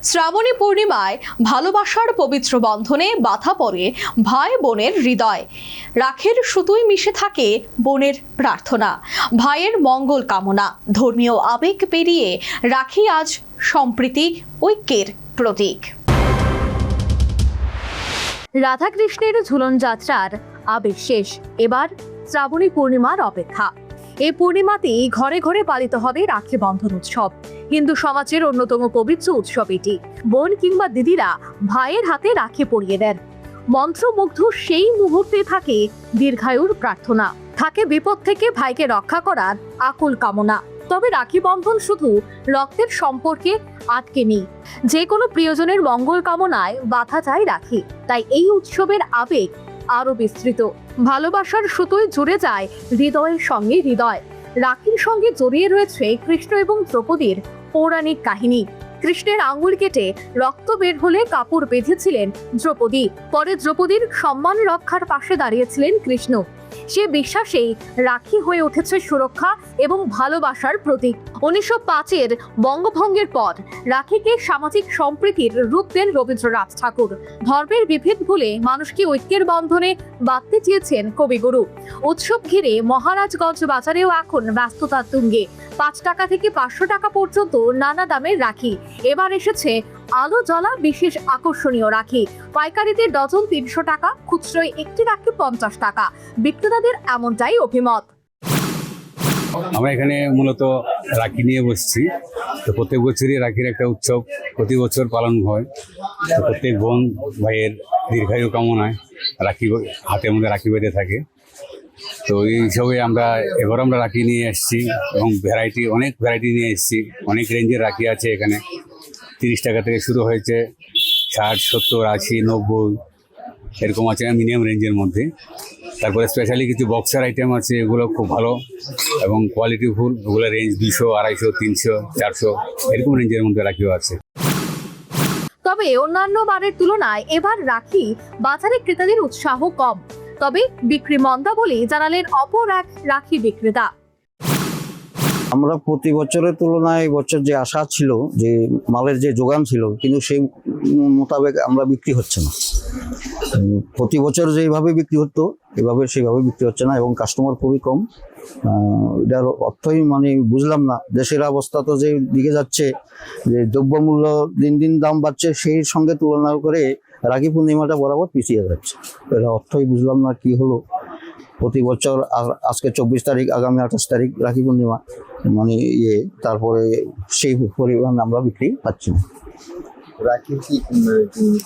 শ্রাবণী পূর্ণিমায় ভালোবাসার পবিত্র বন্ধনে বাঁধা পড়ে ভাই বোনের হৃদয়। রাখির সুতোয় মিশে থাকে বোনের প্রার্থনা, ভাইয়ের মঙ্গল কামনা। ধর্মীয় আবেগ পেরিয়ে রাখি আজ সম্প্রীতি ঐক্যের প্রতীক। রাধাকৃষ্ণের ঝুলন যাত্রার আবেগ শেষ, এবার শ্রাবণী পূর্ণিমার অপেক্ষা। এই পূর্ণিমাতেই ঘরে ঘরে পালিত হবে রাখি বন্ধন উৎসব। হিন্দু সমাজের অন্যতম পবিত্র উৎসব এটি। বোন কিংবা দিদিরা ভাইয়ের হাতে রাখি পরিয়ে দেন। মন্ত্রমুগ্ধ সেই মুহূর্তে থাকে দীর্ঘায়ুর প্রার্থনা, থাকে বিপদ থেকে ভাইকে রক্ষা করার আকুল কামনা। তবে রাখি বন্ধন শুধু রক্তের সম্পর্কে আটকে নেই, যে কোনো প্রিয়জনের মঙ্গল কামনায় বাঁধা যায় রাখি। তাই এই উৎসবের আবেগ আরো বিস্তৃত। ভালোবাসার সুতোয় জুড়ে যায় হৃদয়ের সঙ্গে হৃদয়। রাখির সঙ্গে জড়িয়ে রয়েছে কৃষ্ণ এবং দ্রৌপদীর পৌরাণিক কাহিনী। কৃষ্ণের আঙ্গুল কেটে রক্ত বের হলে কাপড় বেঁধেছিলেন দ্রৌপদী। পরে দ্রৌপদীর সম্মান রক্ষার পাশে দাঁড়িয়েছিলেন কৃষ্ণ। সে বিশ্বাসেই রাখি হয়ে উঠেছে সুরক্ষা এবং ভালোবাসার প্রতীক। 1905-এর বঙ্গভঙ্গের পর রাখিকে সামাজিক সম্প্রীতির রূপ দেন রবীন্দ্রনাথ ঠাকুর। ধর্মের বিভেদ ভুলে মানুষকে ঐক্যের বন্ধনে বাঁধতে চেয়েছেন কবিগুরু। উৎসব ঘিরে মহারাজগঞ্জ বাজারেও এখন ব্যস্ততার তুঙ্গে। 5 টাকা থেকে 500 টাকা পর্যন্ত নানা দামের রাখি। এবার এসেছে আলো জ্বলা বিশেষ আকর্ষণীয় রাখি। পাইকারিতে ডজন 300 টাকা, খুচরোয় একটি রাখি 50 টাকা। বিক্রেতাদের এমনটাই অভিমত। আমরা এখানে মূলত রাখি নিয়ে বসছি। তো প্রত্যেক বছরই রাখির একটা উৎসব প্রতি বছর পালন হয়। তো প্রত্যেক বোন ভাইয়ের দীর্ঘায়ু কামনায় রাখি হাতের মধ্যে রাখি বেঁধে থাকে। তো এই হিসাবে এবার আমরা রাখি নিয়ে এসেছি এবং অনেক ভ্যারাইটি নিয়ে এসেছি। অনেক রেঞ্জের রাখি আছে এখানে। 30 টাকা থেকে শুরু হয়েছে, 60, 70, 80, 90 এরকম আছে মিনিমাম রেঞ্জের মধ্যে। তারপরে স্পেশালি কিছু বক্সার আইটেম আছে, এগুলো খুব ভালো এবং কোয়ালিটিফুল। ওগুলো রেঞ্জ 200, 250, 300, 400 এরকম রেঞ্জের মধ্যে রাখিও আছে। তবে অন্যান্য বারের তুলনায় এবার রাখি বাজারে ক্রেতাদের উৎসাহ কম। তবে বিক্রি মন্দা বলে জানালেন অপর এক রাখি বিক্রেতা। আমরা প্রতি বছরের তুলনায় বছর যে আশা ছিল, যে মালের যে যোগান ছিল, কিন্তু সেই মোতাবেক আমরা বিক্রি হচ্ছে না। প্রতি বছর যেভাবে বিক্রি হতো এভাবে সেভাবে বিক্রি হচ্ছে না এবং কাস্টমার খুবই কম। এটার অর্থই বুঝলাম না। দেশের অবস্থা তো যে দিকে যাচ্ছে, যে দ্রব্যমূল্য দিন দিন দাম বাড়ছে, সেই সঙ্গে তুলনা করে রাখি পূর্ণিমাটা বরাবর পিছিয়ে যাচ্ছে। এটা অর্থই বুঝলাম না কি হলো। প্রতি বছর আজকে 24 তারিখ, আগামী 28 তারিখ রাখি পূর্ণিমা, তারপরে সেই পরিমাণ আমরা বিক্রি পাচ্ছি না। রাখির কি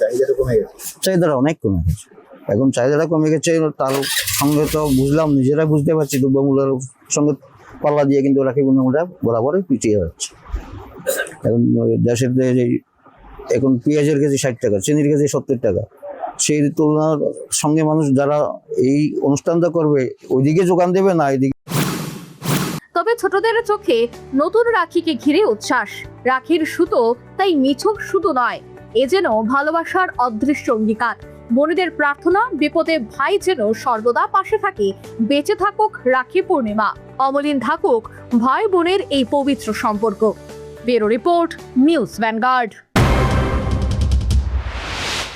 চাহিদাটা কমে গেছে? চাহিদাটা অনেক কমে গেছে। এখন চাহিদাটা কমে গেছে, তার সঙ্গে তো বুঝলাম, নিজেরা বুঝতে পারছি দ্রব্যমূল্যের সঙ্গে পাল্লা দিয়ে কিন্তু রাখি পূর্ণিমাটা বরাবরই পিছিয়ে যাচ্ছে। এখন দেশের এখন পেঁয়াজের কেজি 60 টাকা, চিনির কেজি 70 টাকা। সেই তুলনার সঙ্গে মানুষ যারা এই অনুষ্ঠানটা করবে ওইদিকে যোগান দেবে না এদিকে। তবে ছোটদের চোখে নতুন রাখিকে ঘিরে উচ্ছ্বাস। রাখির সুতো তাই মিছক সুতো নয়, এ যেন ভালোবাসার অদৃশ্য অঙ্গীকার। বোনেদের প্রার্থনা, বিপদে ভাই যেন সর্বদা পাশে থাকে। বেঁচে থাকুক রাখি পূর্ণিমা, অমলিন থাকুক ভাই বোনের এই পবিত্র সম্পর্ক। Bureau report, news vanguard.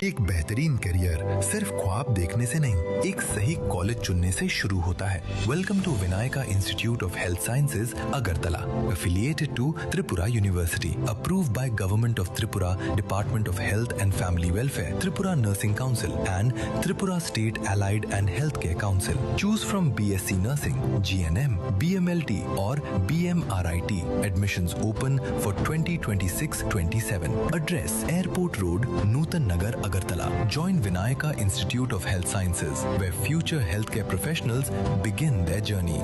एक बेहतरीन करियर सिर्फ ख्वाब देखने से नहीं, एक सही कॉलेज चुनने से शुरू होता है। Welcome to Vinayaka institute of health sciences, Agartala, affiliated to Tripura University, approved by Government of Tripura, Department of Health and Family Welfare, Tripura Nursing Council and Tripura State Allied and Healthcare Council. Choose from BSc Nursing, GNM, BMLT or BMRIT. Admissions open for 2026-27. Address: Airport Road, Nutan Nagar, Agartala. Join Vinayaka Institute of Health Sciences, where future healthcare professionals begin their journey.